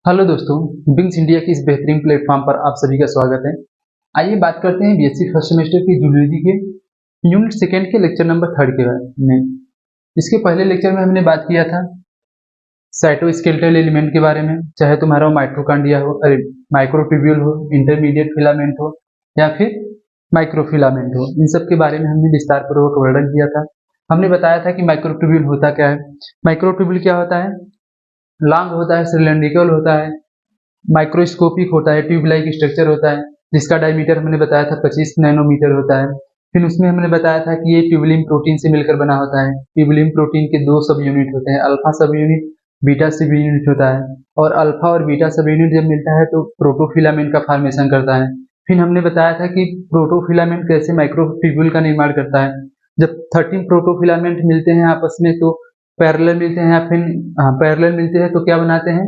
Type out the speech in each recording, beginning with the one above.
Hello दोस्तों, बिंग्स India की इस बेहतरीन प्लेटफॉर्म पर आप सभी का स्वागत है। आइए बात करते हैं बीएससी फर्स्ट सेमेस्टर की जूलॉजी के यूनिट सेकेंड के लेक्चर नंबर 3 के बारे में। इसके पहले लेक्चर में हमने बात किया था साइटोस्केलेटल एलिमेंट के बारे में, चाहे तुम्हारा माइटोकॉन्ड्रिया हो, माइक्रोट्यूब्यूल हो, इंटरमीडिएट फिलामेंट हो या फिर माइक्रोफिलामेंट हो, इन सब के बारे में हमने विस्तार पूर्वक वर्णन किया था। हमने बताया था कि माइक्रोट्यूब्यूल होता क्या है। माइक्रोट्यूब्यूल क्या होता है? लॉन्ग होता है, सिलेंड्रिकल होता है, माइक्रोस्कोपिक होता है, ट्यूब लाइक स्ट्रक्चर होता है, जिसका डायमीटर हमने बताया था 25 नैनोमीटर होता है। फिर उसमें हमने बताया था कि ये ट्यूबुलिन प्रोटीन से मिलकर बना होता है। ट्यूबुलिन प्रोटीन के दो सब यूनिट होते हैं, अल्फा सब यूनिट, बीटा सब यूनिट होता है। और अल्फा और बीटा सब यूनिट जब मिलता है तो प्रोटोफिलामेंट का फॉर्मेशन करता है। फिर हमने बताया था कि प्रोटोफिलामेंट कैसे माइक्रोट्यूब्यूल का निर्माण करता है। जब 13 प्रोटोफिलामेंट मिलते हैं आपस में तो पैरेलल मिलते हैं, या फिर पैरेलल मिलते हैं तो क्या बनाते हैं?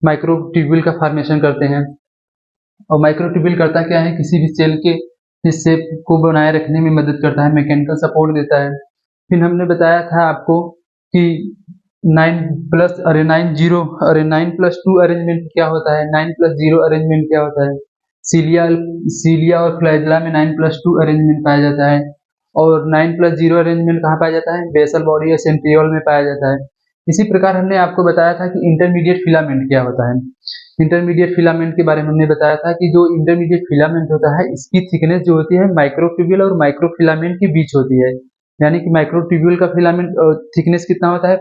माइक्रोट्यूब्यूल का फॉर्मेशन करते हैं। और माइक्रोट्यूब्यूल करता क्या है? किसी भी सेल के हिस्से को बनाए रखने में मदद करता है, मैकेनिकल सपोर्ट देता है। फिर हमने बताया था आपको कि 9+2 अरेंजमेंट क्या होता है, 9+0 अरेंजमेंट क्या होता है। सीलिया और फ्लैजेला में 9+2 अरेंजमेंट पाया जाता है। और 9+0 अरेंजमेंट कहाँ पाया जाता है? बेसल बॉडी या सेंट्रियोल में पाया जाता है। इसी प्रकार हमने आपको बताया था कि इंटरमीडिएट फिलामेंट क्या होता है। इंटरमीडिएट फिलामेंट के बारे में हमने बताया था कि जो इंटरमीडिएट फिलामेंट होता है, इसकी थिकनेस जो होती है माइक्रोट्यूब्यूल और माइक्रोफिलामेंट के बीच होती है। यानी कि माइक्रोट्यूब्यूल का फिलामेंट थिकनेस कितना होता है?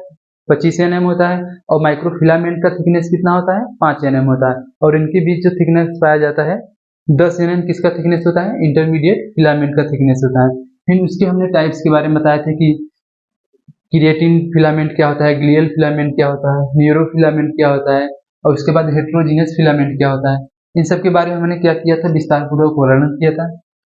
25 nm होता है। और माइक्रोफिलामेंट का थिकनेस कितना होता है? 5 nm होता है। और इनके बीच जो थिकनेस पाया जाता है 10 nm किसका थिकनेस होता है? इंटरमीडिएट फिलामेंट का थिकनेस होता है। फिर उसके हमने टाइप्स के बारे में बताया था कि क्रिएटिन फिलामेंट क्या होता है, ग्लियल फिलामेंट क्या होता है, न्यूरोफिलामेंट क्या होता है, और उसके बाद हेटेरोजीनियस फिलामेंट क्या होता है। इन सब के बारे में हमने क्या किया था? विस्तार पूर्वक वर्णन किया था।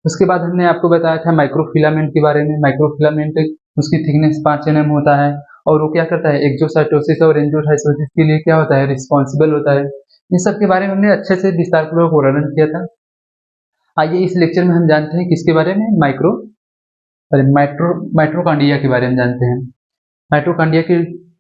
उसके बाद हमने आपको बताया था माइक्रोफिलामेंट के बारे में। माइक्रोफिलामेंट उसकी थिकनेस 5 nm होता है और वो क्या करता है? एक्सोसाइटोसिस और एंजियोसाइटोसिस के लिए क्या होता है? रिस्पॉन्सिबल होता है। इन सब के बारे में हमने अच्छे से विस्तार पूर्वक वर्णन किया था। आइए इस लेक्चर में हम जानते हैं किसके बारे में? माइटोकॉन्ड्रिया के बारे में जानते हैं। माइटोकॉन्ड्रिया के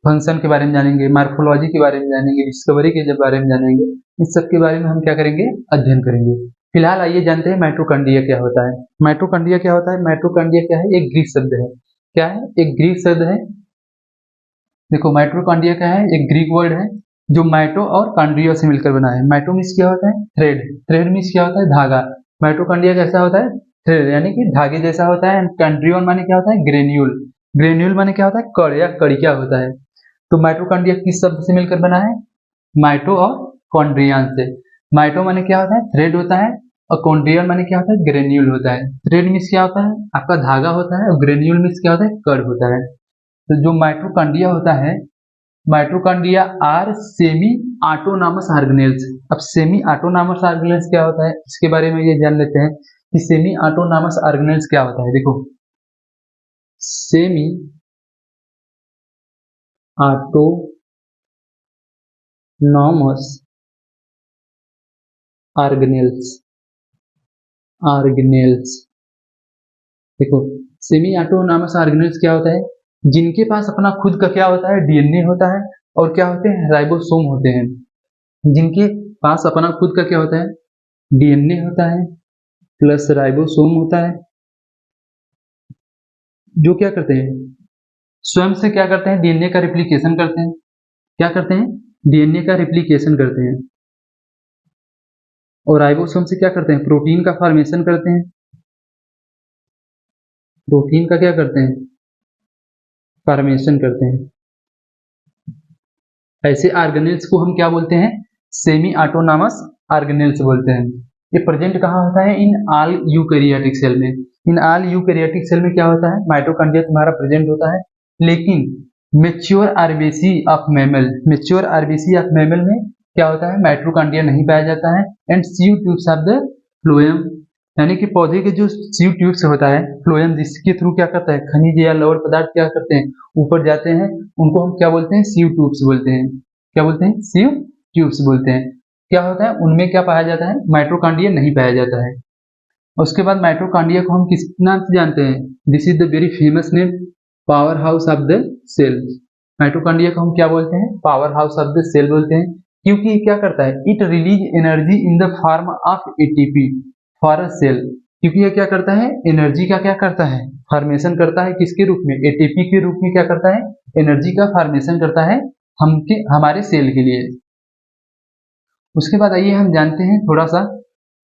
फंक्शन के बारे में जानेंगे, मार्फोलॉजी के बारे में जानेंगे, डिस्कवरी के बारे में जानेंगे। इस सब के बारे में हम क्या करेंगे? अध्ययन करेंगे। फिलहाल आइए जानते हैं माइटोकॉन्ड्रिया क्या होता है। माइटोकॉन्ड्रिया क्या होता है? माइटोकॉन्ड्रिया क्या है? एक ग्रीक शब्द है। क्या है? एक ग्रीक शब्द है। देखो, माइटोकॉन्ड्रिया क्या है? एक ग्रीक वर्ड है जो माइटो और कॉन्ड्रिया से मिलकर बना है। माइटो मीन्स क्या होता है? थ्रेड। थ्रेड मीन्स क्या होता है? धागा। माइटोकॉन्ड्रिया कैसा होता है? थ्रेड, यानी कि धागे जैसा होता है। कॉन्ड्रियोन माने क्या होता है? ग्रेन्यूल। ग्रेन्यूल माने क्या होता है? कण या कड़िया होता है। तो माइटोकॉन्ड्रिया किस शब्द से मिलकर बना है? माइटो और कॉन्ड्रियन से। माइटो माने क्या होता है? थ्रेड होता है। और कॉन्ड्रियन माने क्या होता है? ग्रेन्यूल होता है। थ्रेड मीन्स क्या होता है? आपका धागा होता है। और ग्रेन्यूल मीन्स क्या होता है? कण होता है। तो जो माइटोकॉन्ड्रिया होता है, mitochondria are semi autonomous organelles. अब सेमी ऑटोनॉमस ऑर्गेनेल्स क्या होता है, इसके बारे में ये जान लेते हैं कि सेमी ऑटोनॉमस ऑर्गेनेल्स क्या होता है। देखो, सेमी ऑटोनॉमस ऑर्गेनेल्स ऑर्गेनेल्स देखो, सेमी ऑटोनॉमस ऑर्गेनेल्स क्या होता है? जिनके पास अपना खुद का क्या होता है? डीएनए होता है। और क्या होते हैं? राइबोसोम होते हैं। जिनके पास अपना खुद का क्या होता है? डीएनए होता है प्लस राइबोसोम होता है, जो क्या करते हैं? स्वयं से क्या करते हैं? डीएनए का रेप्लिकेशन करते हैं। क्या करते हैं? डीएनए का रेप्लिकेशन करते हैं। और राइबोसोम से क्या करते हैं? प्रोटीन का फॉर्मेशन करते हैं। प्रोटीन का क्या करते हैं? फॉर्मेशन करते हैं। ऐसे ऑर्गेनेल्स को हम क्या बोलते हैं? सेमी ऑटोनॉमस ऑर्गेनेल्स बोलते हैं। ये प्रेजेंट कहाँ होता है? इन ऑल यूकैरियोटिक सेल में। इन ऑल यूकैरियोटिक सेल में क्या होता है? माइटोकॉन्ड्रिया तुम्हारा प्रेजेंट होता है। लेकिन मेच्योर आरबीसी ऑफ मैमल में क्या होता है? माइटोकॉन्ड्रिया नहीं पाया जाता है। And sieve tubes of the phloem, यानी कि पौधे के जो सीव ट्यूब्स होता है, फ्लोएम, जिसके थ्रू क्या करता है? खनिज या लवण पदार्थ क्या करते हैं? ऊपर जाते हैं। उनको हम क्या बोलते हैं? सीव ट्यूब्स बोलते हैं। क्या बोलते हैं? सीव ट्यूब्स बोलते हैं। क्या होता है? उनमें क्या पाया जाता है? माइटोकॉन्ड्रिया नहीं पाया जाता है। उसके बाद माइटोकॉन्ड्रिया को हम किस नाम से जानते हैं? This is the very famous name, power house of the cell. Mitochondria को हम क्या बोलते हैं? Power house of the cell बोलते हैं। क्योंकि ये क्या करता है, it release energy in the form of ATP for a cell. क्योंकि ये क्या करता है, एनर्जी का क्या करता है, फॉर्मेशन करता है, किसके रूप में, एटीपी के रूप में क्या करता है, एनर्जी का फॉर्मेशन करता है हमारे सेल के लिए। उसके बाद आइए हम जानते हैं थोड़ा सा,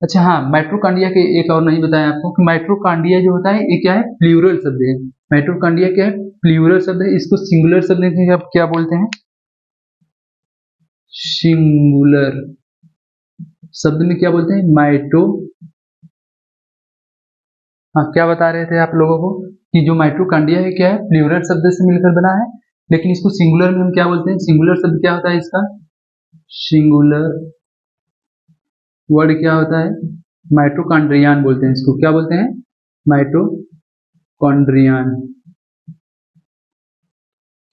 अच्छा हाँ, माइटोकॉन्ड्रिया के एक और नहीं बताया आपको कि माइटोकॉन्ड्रिया जो होता है ये क्या है, प्लूरल शब्द है। माइटोकॉन्ड्रिया क्या है, प्लूरल शब्द है। इसको सिंगुलर शब्द में आप क्या बोलते हैं, सिंगुलर शब्द में क्या बोलते हैं, माइटो, हाँ क्या बता रहे थे आप लोगों को कि जो माइटोकॉन्ड्रिया है क्या है, प्लूरल शब्द से मिलकर बना है, लेकिन इसको सिंगुलर में हम क्या बोलते हैं, सिंगुलर शब्द क्या होता है इसका, सिंगुलर वर्ड क्या होता है, माइटोकॉन्ड्रियन बोलते हैं इसको, क्या बोलते हैं, माइटोकॉन्ड्रियन,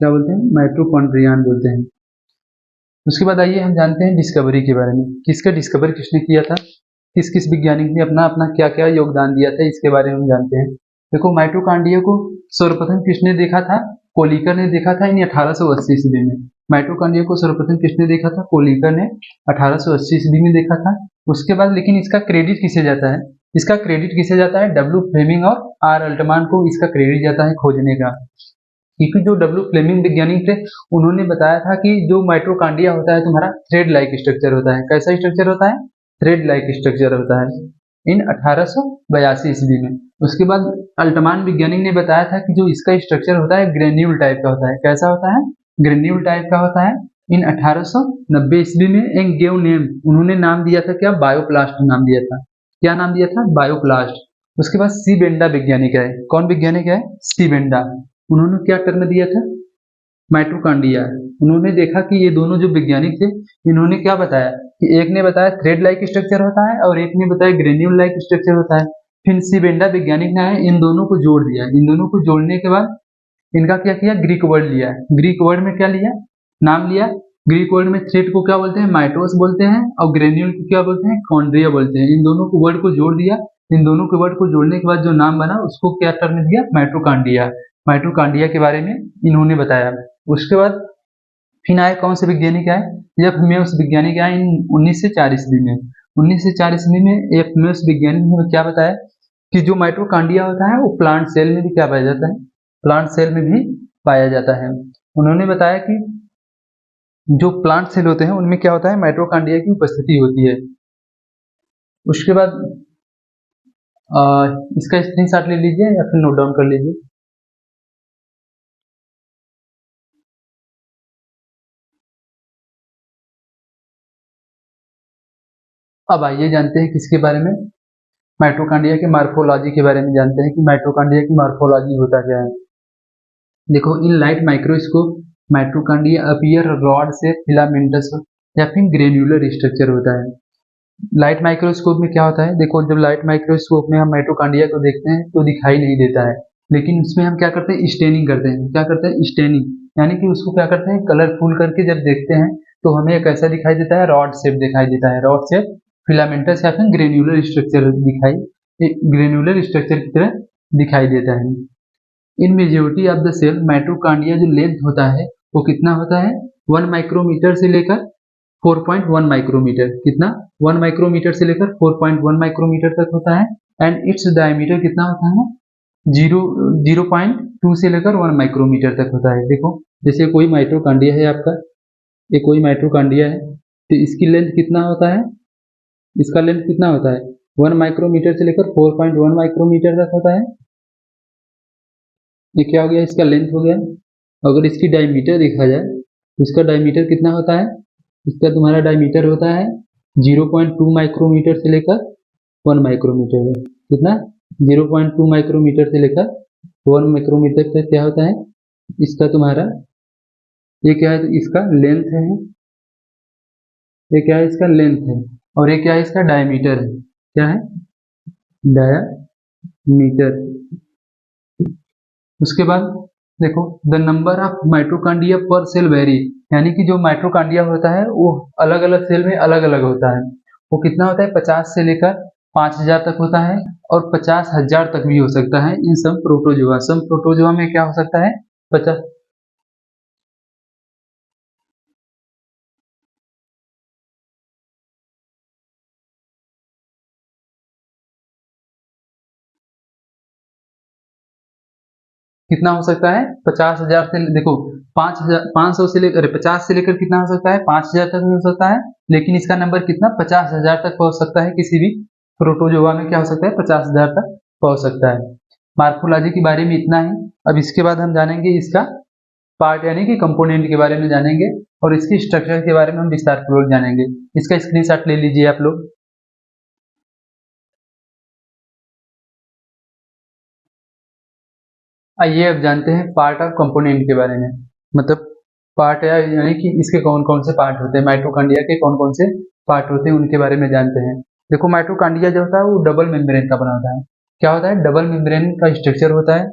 क्या बोलते हैं, माइटोकॉन्ड्रियन बोलते हैं। उसके बाद आइए हम जानते हैं डिस्कवरी के बारे में, किसका डिस्कवर किसने किया था, किस किस वैज्ञानिक ने अपना अपना क्या क्या योगदान दिया था, इसके बारे में हम जानते हैं। देखो माइटोकॉन्ड्रिया को सर्वप्रथम किसने देखा था, कोलिकर ने देखा था इन 1880 ईस्वी में। माइटोकॉन्ड्रिया को सर्वप्रथम किसने देखा था, कोलिकर ने 1880 ईस्वी में देखा था। उसके बाद लेकिन इसका क्रेडिट किसे जाता है, इसका क्रेडिट किसे जाता है, डब्ल्यू फ्लेमिंग और आर अल्टमान को इसका क्रेडिट जाता है खोजने का। क्योंकि जो डब्ल्यू फ्लेमिंग वैज्ञानिक थे उन्होंने बताया था कि जो माइटोकॉन्ड्रिया होता है तुम्हारा थ्रेड लाइक स्ट्रक्चर होता है, कैसा स्ट्रक्चर होता है, थ्रेड लाइक स्ट्रक्चर होता है, इन 1882 ईस्वी में। उसके बाद अल्टमान वैज्ञानिक ने बताया था कि जो इसका स्ट्रक्चर होता है ग्रेन्यूल टाइप का होता है, कैसा होता है, ग्रेन्यूल टाइप का होता है। इन 1890 ईस्वी में एक गेव नेम, उन्होंने नाम दिया था क्या, बायोप्लास्ट नाम दिया था, क्या नाम दिया था, बायोप्लास्ट। उसके बाद सी बेंडा वैज्ञानिक है, कौन वैज्ञानिक है, सी बेंडा, उन्होंने क्या टर्म दिया था, माइटोकॉन्ड्रिया। उन्होंने देखा कि ये दोनों जो वैज्ञानिक थे इन्होंने क्या बताया कि एक ने बताया थ्रेड लाइक स्ट्रक्चर होता है और एक ने बताया ग्रेन्यूल लाइक स्ट्रक्चर होता है। फिर सीबेंडा वैज्ञानिक ने इन दोनों को जोड़ दिया, इन दोनों को जोड़ने के बाद इनका क्या किया, ग्रीक वर्ड लिया, ग्रीक वर्ड में क्या लिया, नाम लिया। ग्रीक वर्ड में थ्रेड को क्या बोलते हैं, माइटोस बोलते हैं, और ग्रेन्यूल को क्या बोलते हैं, कॉन्ड्रिया बोलते हैं। इन दोनों को वर्ड को जोड़ दिया, इन दोनों के वर्ड को जोड़ने के बाद जो नाम बना उसको क्या टर्म दिया, माइटोकॉन्ड्रिया। माइटोकॉन्ड्रिया के बारे में इन्होंने बताया। उसके बाद फिर आए कौन से वैज्ञानिक आए, यह फेमस वैज्ञानिक आए इन 1904 ईस्वी में। 1904 ईस्वी में एक फेमस वैज्ञानिक ने क्या बताया कि जो माइटोकॉन्ड्रिया होता है वो प्लांट सेल में भी क्या पाया जाता है, प्लांट सेल में भी पाया जाता है। उन्होंने बताया कि जो प्लांट सेल होते हैं उनमें क्या होता है, माइटोकॉन्ड्रिया की उपस्थिति होती है। उसके बाद इसका स्क्रीनशॉट ले लीजिए या फिर नोट डाउन कर लीजिए। अब आइए जानते हैं किसके बारे में, माइटोकॉन्ड्रिया के मार्फोलॉजी के बारे में जानते हैं कि माइटोकॉन्ड्रिया की मार्फोलॉजी होता क्या है। देखो in light microscope mitochondria appear rod से फिलामेंटस या फिर ग्रेन्युलर स्ट्रक्चर होता है। लाइट माइक्रोस्कोप में क्या होता है, देखो जब लाइट माइक्रोस्कोप में हम माइटोकॉन्ड्रिया को देखते हैं तो दिखाई नहीं देता है, लेकिन उसमें हम क्या करते हैं, स्टेनिंग करते हैं, क्या करते हैं, स्टेनिंग, यानी कि उसको क्या करते हैं, कलरफुल करके जब देखते हैं तो हमें कैसा दिखाई देता है, रॉड शेप दिखाई देता है, रॉड शेप फिलामेंटस या फिर ग्रेन्युलर स्ट्रक्चर ग्रेन्युलर स्ट्रक्चर की तरह दिखाई देता है। In majority of the cell mitochondria जो लेंथ होता है वो कितना होता है, 1 माइक्रोमीटर से लेकर 4.1 माइक्रोमीटर, कितना, 1 माइक्रोमीटर से लेकर 4.1 माइक्रोमीटर तक होता है। एंड इट्स डायमीटर कितना होता है, 0.2 से लेकर 1 माइक्रोमीटर तक होता है। देखो जैसे कोई माइटोकॉन्ड्रिया है आपका, ये कोई माइटोकॉन्ड्रिया है तो इसकी लेंथ कितना होता है, इसका लेंथ कितना होता है, 1 माइक्रोमीटर से लेकर 4.1 माइक्रोमीटर तक होता है। ये क्या हो गया, इसका लेंथ हो गया। अगर इसकी डायमीटर देखा जाए तो इसका डायमीटर कितना होता है, इसका तुम्हारा डायमीटर होता है 0.2 माइक्रोमीटर से लेकर 1 माइक्रोमीटर, कितना, 0.2 माइक्रोमीटर से लेकर 1 माइक्रोमीटर तक क्या होता है इसका तुम्हारा, ये क्या है, तो इसका लेंथ है, ये क्या है, इसका लेंथ है, और ये क्या है, इसका डायमीटर है, क्या है, डायमीटर। उसके बाद देखो द नंबर ऑफ माइटोकॉन्ड्रिया पर सेल वेरी, यानी कि जो माइटोकॉन्ड्रिया होता है वो अलग अलग सेल में अलग अलग होता है। वो कितना होता है, 50 से लेकर 5000 तक होता है और 50,000 तक भी हो सकता है इन सब प्रोटोजोआ। सब प्रोटोजोआ में क्या हो सकता है, 50 कितना हो सकता है 50,000 से, देखो 5,500 से लेकर 50 से लेकर कितना हो सकता है 5,000 तक हो सकता है, लेकिन इसका नंबर कितना 50,000 तक पहुंच सकता है। किसी भी प्रोटोजोआ में क्या हो सकता है 50,000 तक पहुंच सकता है। मार्फोलॉजी के बारे में इतना ही। अब इसके बाद हम जानेंगे इसका पार्ट यानी कि कंपोनेंट के बारे में जानेंगे, और इसकी स्ट्रक्चर के बारे में हम विस्तार पूर्वक जानेंगे। इसका स्क्रीनशॉट ले लीजिए आप लोग। आइए अब जानते हैं पार्ट ऑफ कंपोनेंट के बारे में, मतलब पार्ट यानी कि इसके कौन कौन से पार्ट होते हैं, माइटोकॉन्ड्रिया के कौन कौन से पार्ट होते हैं उनके बारे में जानते हैं। देखो माइटोकॉन्ड्रिया जो होता है वो डबल मेम्ब्रेन का बना होता है। क्या होता है, डबल मेम्ब्रेन का स्ट्रक्चर होता है,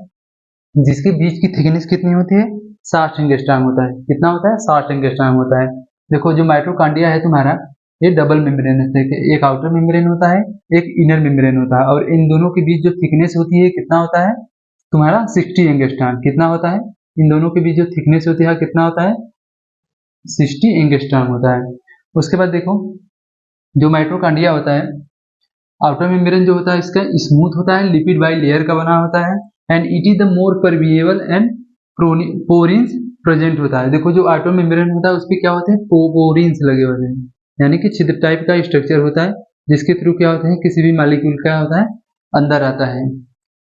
जिसके बीच की थिकनेस कितनी होती है 60 एंगस्ट्रॉम होता है। कितना होता है 60 एंगस्ट्रॉम होता है। देखो जो माइटोकॉन्ड्रिया है तुम्हारा, ये डबल मेम्ब्रेन है, एक आउटर मेम्ब्रेन होता है, एक इनर मेम्ब्रेन होता है, और इन दोनों के बीच जो थिकनेस होती है कितना होता है तुम्हारा 60 एंगस्ट्रॉम। कितना होता है, इन दोनों के बीच जो थिकनेस होती है कितना होता है 60 एंगस्ट्रॉम होता है। उसके बाद देखो जो माइटोकॉन्ड्रिया होता है, आउटर मेम्ब्रेन जो होता है इसका स्मूथ होता है, लिपिड बाई लेयर का बना होता है, and it is the more permeable and porins present होता है। देखो जो आउटर मेम्ब्रेन होता है उस पर क्या होते हैं पोरिन्स लगे होते हैं, यानी कि छिद्र टाइप का स्ट्रक्चर होता है, जिसके थ्रू क्या होता है किसी भी मॉलिक्यूल क्या होता है अंदर आता है।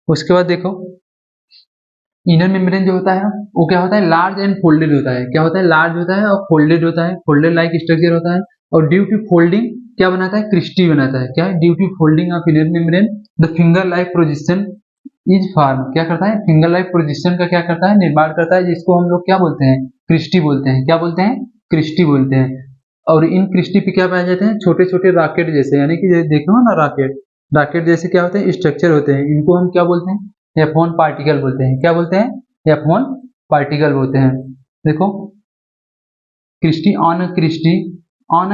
उसके बाद देखो इनर मेम्ब्रेन जो होता है वो क्या होता है लार्ज एंड फोल्डेड होता है। क्या होता है, लार्ज होता है और फोल्डेड होता है, फोल्डेड लाइक स्ट्रक्चर होता है, और ड्यू टू फोल्डिंग क्या बनाता है क्रिस्टी बनाता है। क्या है, due to folding of inner membrane the finger like projection is form. क्या करता है, फिंगर लाइक प्रोजेक्शन का क्या करता है निर्माण करता है, जिसको हम लोग क्या बोलते हैं क्रिस्टी बोलते हैं। क्या बोलते हैं, क्रिस्टी बोलते हैं। और इन क्रिस्टी पे क्या पाए जाते हैं छोटे छोटे रॉकेट जैसे, यानी कि देखो ना रॉकेट, रॉकेट जैसे क्या होते हैं स्ट्रक्चर होते हैं, इनको हम क्या बोलते हैं F1 पार्टिकल बोलते हैं। क्या बोलते हैं F1 पार्टिकल बोलते हैं। देखो क्रिस्टी ऑन अ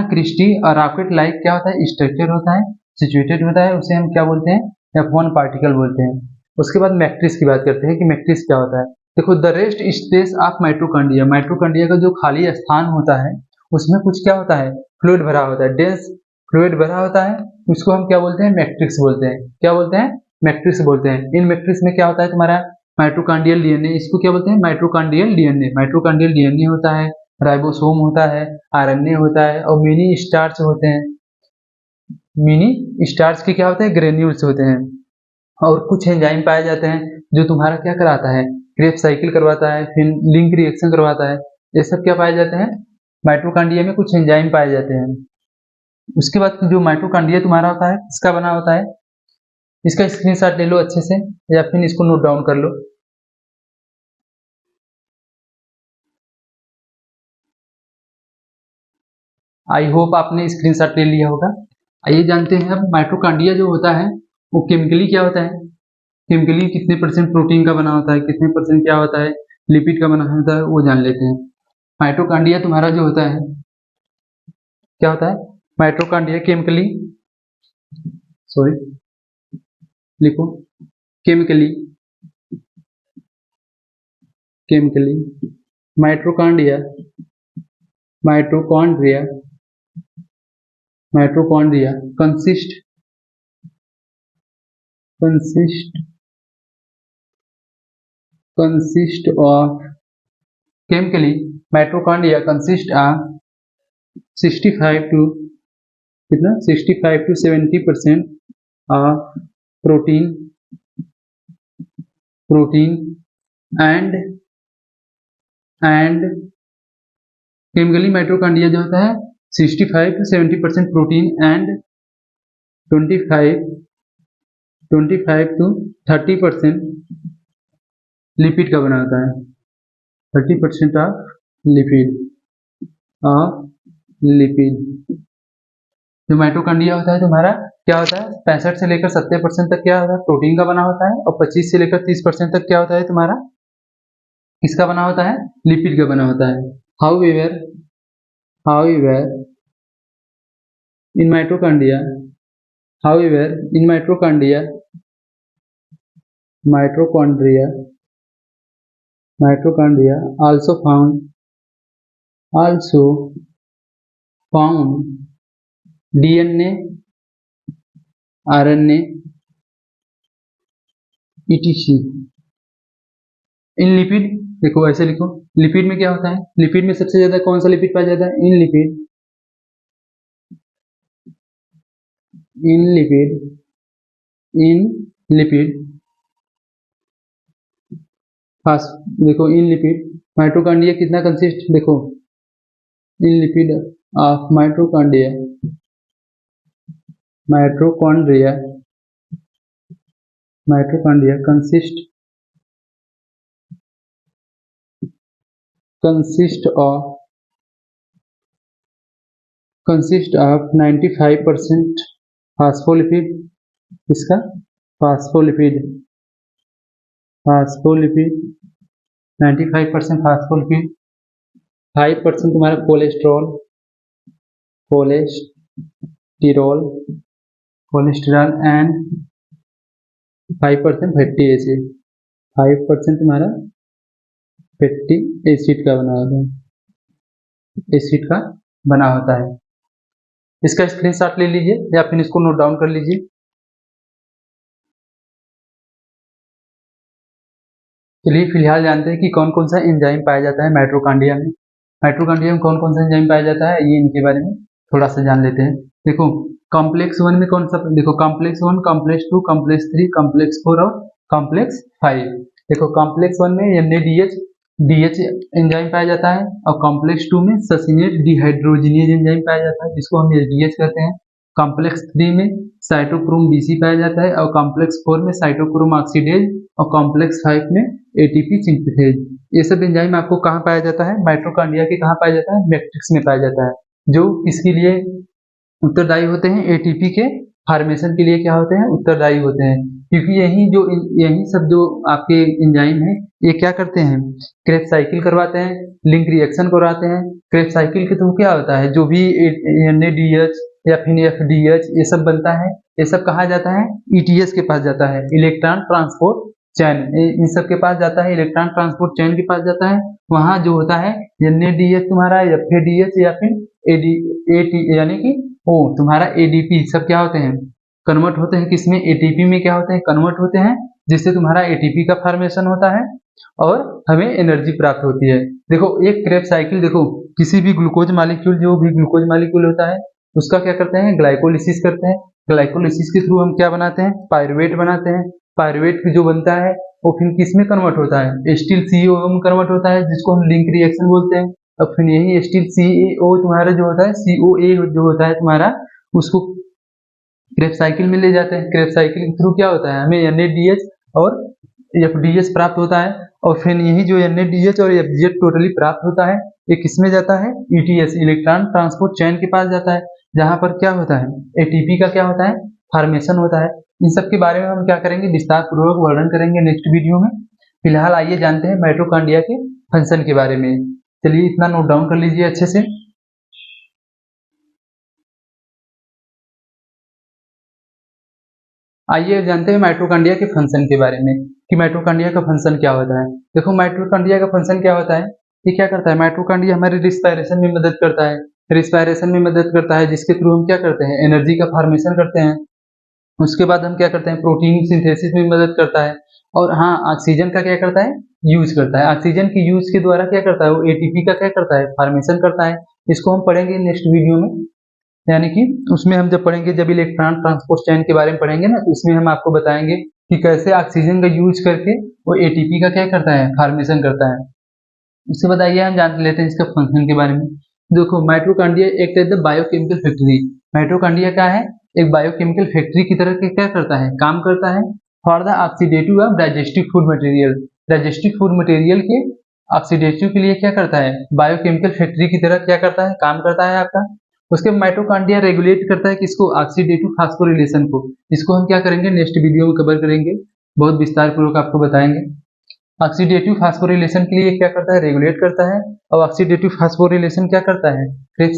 क्रिस्टी और रॉकेट लाइक क्या होता है स्ट्रक्चर होता है, सिचुएटेड होता है, उसे हम क्या बोलते हैं F1 पार्टिकल बोलते हैं। उसके बाद मैट्रिक्स की बात करते हैं कि मैट्रिक्स क्या होता है। देखो the rest space of mitochondria, mitochondria का जो खाली स्थान होता है उसमें कुछ क्या होता है फ्लूइड भरा होता है, डेंस फ्लूइड भरा होता है, उसको हम क्या बोलते हैं मैट्रिक्स बोलते हैं। क्या बोलते हैं, मैट्रिक्स बोलते हैं। इन मैट्रिक्स में क्या होता है तुम्हारा माइटोकॉन्ड्रियल डीएनए, इसको क्या बोलते हैं माइटोकॉन्ड्रियल डीएनए। माइटोकॉन्ड्रियल डीएनए होता है, राइबोसोम होता है, आरएनए होता है, और मिनी स्टार्च होते हैं। मिनी स्टार्च के क्या होते हैं ग्रेन्यूल्स होते हैं, और कुछ एंजाइम पाए जाते हैं जो तुम्हारा क्या कराता है क्रेब साइकिल करवाता है, फिर लिंक रिएक्शन करवाता है। ये सब क्या पाए जाते हैं माइटोकॉन्ड्रिया में कुछ एंजाइम पाए जाते हैं। उसके बाद जो माइटोकॉन्ड्रिया तुम्हारा होता है किसका बना होता है, इसका स्क्रीनशॉट ले लो अच्छे से, या फिर इसको नोट डाउन कर लो। आई होप आपने स्क्रीनशॉट ले लिया होगा। आइए जानते हैं अब माइटोकॉन्ड्रिया जो होता है वो केमिकली क्या होता है, केमिकली कितने परसेंट प्रोटीन का बना होता है, कितने परसेंट क्या होता है लिपिड का बना होता है, वो जान लेते हैं। माइटोकॉन्ड्रिया तुम्हारा जो होता है क्या होता है, माइटोकॉन्ड्रिया केमिकली, सॉरी लिखो chemically, chemically mitochondria, mitochondria, mitochondria consist consist consist of, chemically mitochondria consist of 65 to कितना 65 to 70% of protein protein and chemically mitochondria जो होता है 65 to 70% protein and 25 to 30% lipid का बना होता है। 30% ऑफ लिपिड, जो माइटोकॉन्ड्रिया होता है तुम्हारा क्या होता है 65 से लेकर 70% तक क्या होता है प्रोटीन का बना होता है, और 25 से लेकर 30% तक क्या होता है तुम्हारा किसका बना होता है लिपिड का बना होता है। However in mitochondria, however in mitochondria also found DNA, RNA, etc. In lipid, देखो ऐसे लिखो, लिपिड में क्या होता है, लिपिड में सबसे ज्यादा कौन सा लिपिड पाया जाता है, in lipid, in lipid, in lipid fast, देखो इन लिपिड माइटोकॉन्ड्रिया कितना कंसिस्ट, देखो in lipid of mitochondria, mitochondria, mitochondria consist of 95% phospholipid, इसका फास्फोलिपिड, 95% फास्फोलिपिड, 5% तुम्हारा cholesterol, cholesterol and 5% fatty acid, 5% तुम्हारा फैटी एसिड का बना होता है, एसिड का बना होता है। इसका स्क्रीनशॉट ले लीजिए या फिर इसको नोट डाउन कर लीजिए। चलिए फिलहाल जानते हैं कि कौन कौन सा एंजाइम पाया जाता है माइटोकॉन्ड्रिया में। माइटोकॉन्ड्रिया में कौन कौन सा एंजाइम पाया जाता है, ये इनके बारे में थोड़ा सा जान लेते हैं। देखो कॉम्प्लेक्स 1 में कौन सा, देखो कॉम्प्लेक्स 1, कॉम्प्लेक्स 2, कॉम्प्लेक्स 3, कॉम्प्लेक्स 4 और कॉम्प्लेक्स 5। देखो कॉम्प्लेक्स 1 में NADH एंजाइम पाया जाता है और कॉम्प्लेक्स 2 में ससिनेट डिहाइड्रोजिनेज एंजाइम पाया जाता है जिसको हम SDH कहते हैं। कॉम्प्लेक्स 3 में साइटोक्रोम BC पाया जाता है और कॉम्प्लेक्स 4 में साइटोक्रोम ऑक्सीडेज और कॉम्प्लेक्स 5 में ATP सिंथेसेज। ये सब एंजाइम आपको कहाँ पाया जाता है, माइटोकॉन्ड्रिया के कहाँ पाया जाता है, मैट्रिक्स में पाया जाता है, जो इसके लिए उत्तरदायी होते हैं, ATP के फॉर्मेशन के लिए क्या होते हैं, उत्तरदायी होते हैं। क्योंकि यही सब जो आपके एंजाइम है ये क्या करते हैं, क्रेब्स साइकिल करवाते हैं, लिंक रिएक्शन करवाते हैं। क्रेब्स साइकिल के थ्रू क्या होता है, जो भी NADH या फिर FDH ये सब बनता है, ये सब कहा जाता है, ETS के पास जाता है, इलेक्ट्रॉन ट्रांसपोर्ट चैन, इन सब के पास जाता है, इलेक्ट्रॉन ट्रांसपोर्ट चैन के पास जाता है। वहां जो होता है NADH तुम्हारा FADH या फिर AT यानी कि तुम्हारा ADP सब क्या होते हैं, कन्वर्ट होते हैं किसमें, ATP में क्या होते हैं, कन्वर्ट होते हैं, जिससे तुम्हारा ATP का फॉर्मेशन होता है और हमें एनर्जी प्राप्त होती है। देखो एक क्रेब्स साइकिल, देखो किसी भी ग्लूकोज मालिक्यूल, जो भी ग्लूकोज मालिक्यूल होता है उसका क्या करते हैं, ग्लाइकोलिसिस करते हैं। ग्लाइकोलिसिस के थ्रू हम क्या बनाते हैं, पायरुवेट बनाते हैं। पायरुवेट जो बनता है वो फिर किसमें कन्वर्ट होता है, एसिटिल CO में कन्वर्ट होता है, जिसको हम लिंक रिएक्शन बोलते हैं। अब फिर यही एसिटिल CaO तुम्हारा जो होता है, COA जो होता है तुम्हारा, उसको क्रेब्स साइकिल में ले जाते हैं। क्रेब्स साइकिल के थ्रू क्या होता है, हमें NADH और FDH प्राप्त होता है और फिर यही जो NADH और FDH टोटली प्राप्त होता है ये किसमें जाता है, ETS इलेक्ट्रॉन ट्रांसपोर्ट चैन के पास जाता है, जहां पर क्या होता है, ATP का क्या होता है, फॉर्मेशन होता है। इन सब के बारे में हम क्या करेंगे, विस्तार पूर्वक वर्णन करेंगे नेक्स्ट वीडियो में। फिलहाल आइए जानते हैं माइटोकॉन्ड्रिया के फंक्शन के बारे में। चलिए इतना नोट डाउन कर लीजिए अच्छे से। आइए जानते हैं माइटोकॉन्ड्रिया के फंक्शन के बारे में कि माइटोकॉन्ड्रिया का फंक्शन क्या होता है। देखो माइटोकॉन्ड्रिया का फंक्शन क्या होता है, ये क्या करता है, माइटोकॉन्ड्रिया हमारे रिस्पायरेशन में मदद करता है, रिस्पायरेशन में मदद करता है, जिसके थ्रू हम क्या करते हैं, एनर्जी का फॉर्मेशन करते हैं। उसके बाद हम क्या करते हैं, प्रोटीन सिंथेसिस में मदद करता है और हाँ ऑक्सीजन का क्या करता है, यूज करता है। ऑक्सीजन के यूज के द्वारा क्या करता है, वो ATP का क्या करता है, फॉर्मेशन करता है। इसको हम पढ़ेंगे नेक्स्ट वीडियो में, यानी कि उसमें हम जब पढ़ेंगे, जब इलेक्ट्रॉन ट्रांसपोर्ट चैन के बारे में पढ़ेंगे ना, तो उसमें हम आपको बताएंगे कि कैसे ऑक्सीजन का यूज करके वो ATP का क्या करता है, फॉर्मेशन करता है। उसके बाद आइए हम जान लेते हैं इसका फंक्शन के बारे में। देखो माइटोकॉन्ड्रिया एक तरह से बायोकेमिकल फैक्ट्री, माइटोकॉन्ड्रिया क्या है, एक बायोकेमिकल फैक्ट्री की तरह क्या करता है, काम करता है for the oxidative of digestive food material. Digestive food material के ऑक्सीडेटिव के लिए क्या करता है, बायोकेमिकल फैक्ट्री की तरह क्या करता है, काम करता है आपका। उसके माइटोकॉन्ड्रिया रेगुलेट करता है किसको, ऑक्सीडेटिव फास्फोरिलेशन को। इसको हम क्या करेंगे, नेक्स्ट वीडियो में कवर करेंगे, बहुत विस्तार पूर्वक आपको बताएंगे। ऑक्सीडेटिव फास्फोरिलेशन के लिए क्या करता है, रेगुलेट करता है। और ऑक्सीडेटिव फास्फोरिलेशन क्या करता है, क्रेब्स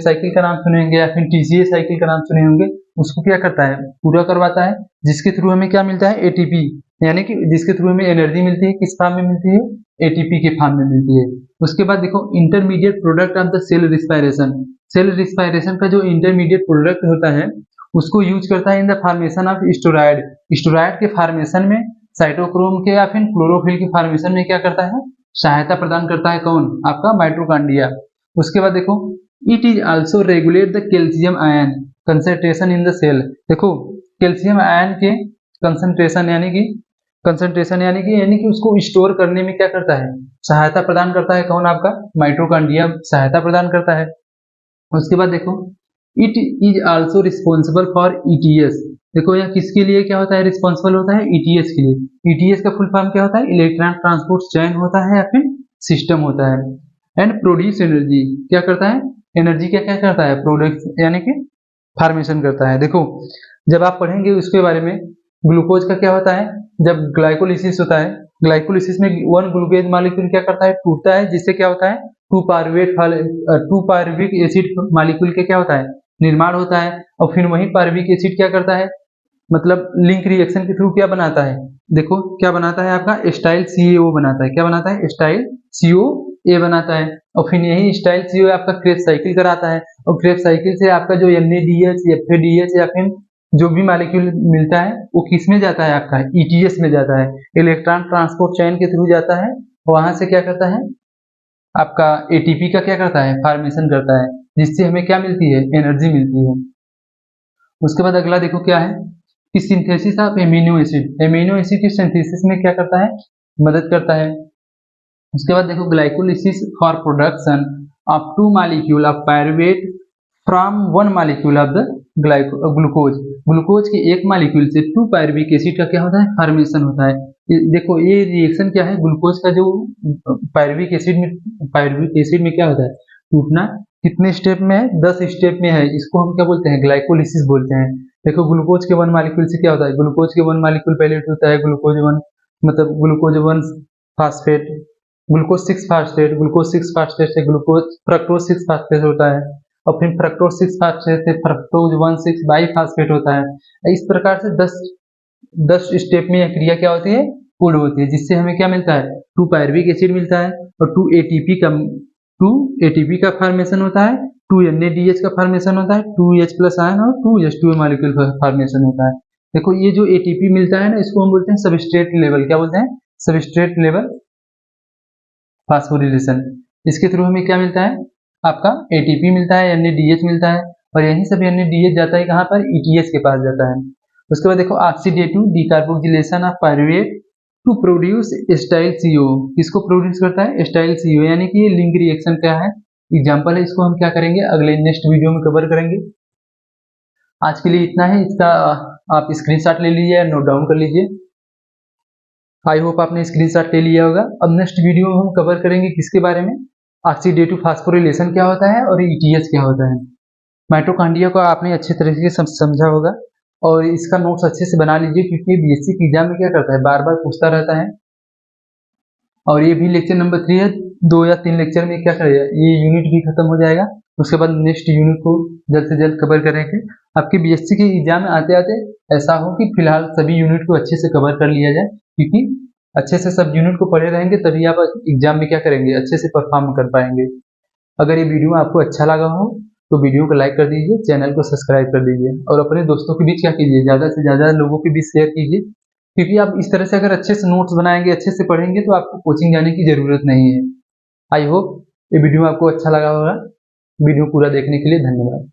साइकिल का नाम सुनेंगे या फिर TCA साइकिल का नाम सुने होंगे, उसको क्या करता है, पूरा करवाता है, जिसके थ्रू हमें क्या मिलता है, ATP, यानी कि जिसके थ्रू हमें एनर्जी मिलती है, किस फॉर्म में मिलती है, ATP के फॉर्म में मिलती है। उसके बाद देखो intermediate product of the cell respiration, cell respiration का जो इंटरमीडिएट प्रोडक्ट होता है उसको यूज करता है in the formation of steroid, steroid के फॉर्मेशन में साइटोक्रोम के या फिर क्लोरोफिल के फॉर्मेशन में क्या करता है, सहायता प्रदान करता है। कौन? आपका माइटोकॉन्ड्रिया। उसके बाद देखो it is also regulate the calcium ion concentration in the cell. देखो कैल्शियम आयन के कंसंट्रेशन यानी कि उसको स्टोर करने में क्या करता है, सहायता प्रदान करता है। कौन? आपका माइटोकॉन्ड्रिया सहायता प्रदान करता है। उसके बाद देखो it is also responsible for ETS. देखो यह किसके लिए क्या होता है, रिस्पॉन्सिबल होता है ईटीएस के लिए। ईटीएस का फुल फॉर्म क्या होता है, इलेक्ट्रॉन ट्रांसपोर्ट चेन होता है या फिर सिस्टम होता है। एंड प्रोड्यूस एनर्जी, क्या करता है, एनर्जी क्या क्या करता है, प्रोडक्ट यानी कि फॉर्मेशन करता है। देखो जब आप पढ़ेंगे उसके बारे में, ग्लूकोज का क्या होता है, जब ग्लाइकोलिसिस होता है, ग्लाइकोलिसिस में वन ग्लूकोज मॉलिक्यूल क्या करता है, टूटता है, जिससे क्या होता है, टू पायरुविक एसिड मॉलिक्यूल के क्या होता है, निर्माण होता है। और फिर वही पायरुविक एसिड क्या करता है, मतलब लिंक रिएक्शन के थ्रू क्या बनाता है, देखो क्या बनाता है, आपका एस्टाइल CaO बनाता है। क्या बनाता है, एस्टाइल CoA बनाता है। और फिर यही स्टाइल CoA आपका क्रेब्स साइकिल कराता है। और क्रेब्स साइकिल से आपका जो NADH, FADH या फिर जो भी मॉलिक्यूल मिलता है वो किस में जाता है, आपका ETS में जाता है, इलेक्ट्रॉन ट्रांसपोर्ट चेन के थ्रू जाता है। वहां से क्या करता है, आपका ATP का क्या करता है, फॉर्मेशन करता है, जिससे हमें क्या मिलती है, एनर्जी मिलती है। उसके बाद अगला देखो क्या है कि synthesis of amino acid. Amino acid की सिंथेसिस में क्या करता है, मदद करता है। उसके बाद देखो glycolysis for production of two molecule of pyruvate from one molecule of the glucose. Glucose के एक मॉलिक्यूल से टू पायरुविक एसिड का क्या होता है, फॉर्मेशन होता है। देखो ये रिएक्शन क्या है, ग्लूकोज का जो पायरुविक एसिड में क्या होता है, टूटना कितने स्टेप में है, 10 स्टेप में है। इसको हम क्या बोलते हैं, ग्लाइकोलिसिस बोलते हैं। देखो ग्लूकोज के वन मॉलिक्यूल से क्या होता है, ग्लूकोज के वन मॉलिक्यूल पहले टूटता है, ग्लूकोज 1 मतलब glucose 1 phosphate, glucose 6 phosphate, glucose 6 phosphate से ग्लूकोज फ्रक्टोज 6 फास्फेट होता है। और फिर फ्रक्टोज 6 फास्फेट से फ्रक्टोज 1 6 बाई फास्फेट होता है। इस प्रकार से 10 स्टेप में यह क्रिया क्या होती है, पूर्ण होती है, जिससे हमें क्या मिलता है, 2 पायरुविक एसिड मिलता है और 2 ATP का फॉर्मेशन होता है, 2 NADH का फॉर्मेशन होता है, 2H प्लस आयन और 2 H2O मॉलिक्यूल का फॉर्मेशन होता है। देखो ये जो ATP मिलता है ना, इसको हम बोलते हैं सबस्ट्रेट लेवल, क्या बोलते हैं, सबस्ट्रेट लेवल फास्फोरिलेशन। इसके थ्रू हमें क्या मिलता है, आपका ATP मिलता है, NADH मिलता है, और यहीं से भी NADH जाता है कहाँ पर, ETS के पास जाता है। उसके बाद देखो oxidative decarboxylation of pyruvate to produce acetyl CO। किसको प्रोड्यूस करता है, एस्टाइल CO, यानी कि ये लिंक रिएक्शन क्या है, एग्जाम्पल है। इसको हम क्या करेंगे, अगले नेक्स्ट वीडियो में कवर करेंगे। आज के लिए इतना है, इसका आप स्क्रीनशॉट ले लीजिए, नोट डाउन कर लीजिए। आई होप आपने स्क्रीनशॉट ले लिया होगा। अब नेक्स्ट वीडियो में हम कवर करेंगे किसके बारे में, ऑक्सीडेटिव फास्फोरिलेशन क्या होता है और ETS क्या होता है। माइटोकॉन्ड्रिया को आपने अच्छे तरीके से समझा होगा और इसका नोट्स अच्छे से बना लीजिए, क्योंकि BSc के एग्जाम में क्या करता है, बार बार पूछता रहता है। और ये भी लेक्चर नंबर 3 है, 2 या 3 लेक्चर में क्या करेगा, ये यूनिट भी खत्म हो जाएगा। उसके बाद नेक्स्ट यूनिट को जल्द से जल्द कवर करेंगे। आपके BSc के एग्जाम में आते आते ऐसा हो कि फिलहाल सभी यूनिट को अच्छे से कवर कर लिया जाए, क्योंकि अच्छे से सब यूनिट को पढ़े रहेंगे तभी आप एग्जाम में क्या करेंगे, अच्छे से परफॉर्म कर पाएंगे। अगर ये वीडियो आपको अच्छा लगा हो तो वीडियो को लाइक कर दीजिए, चैनल को सब्सक्राइब कर दीजिए और अपने दोस्तों के बीच क्या कीजिए, ज़्यादा से ज़्यादा लोगों के बीच शेयर कीजिए, क्योंकि आप इस तरह से अगर अच्छे से नोट्स बनाएंगे, अच्छे से पढ़ेंगे, तो आपको कोचिंग जाने की ज़रूरत नहीं है। आई होप ये वीडियो आपको अच्छा लगा होगा। वीडियो पूरा देखने के लिए धन्यवाद।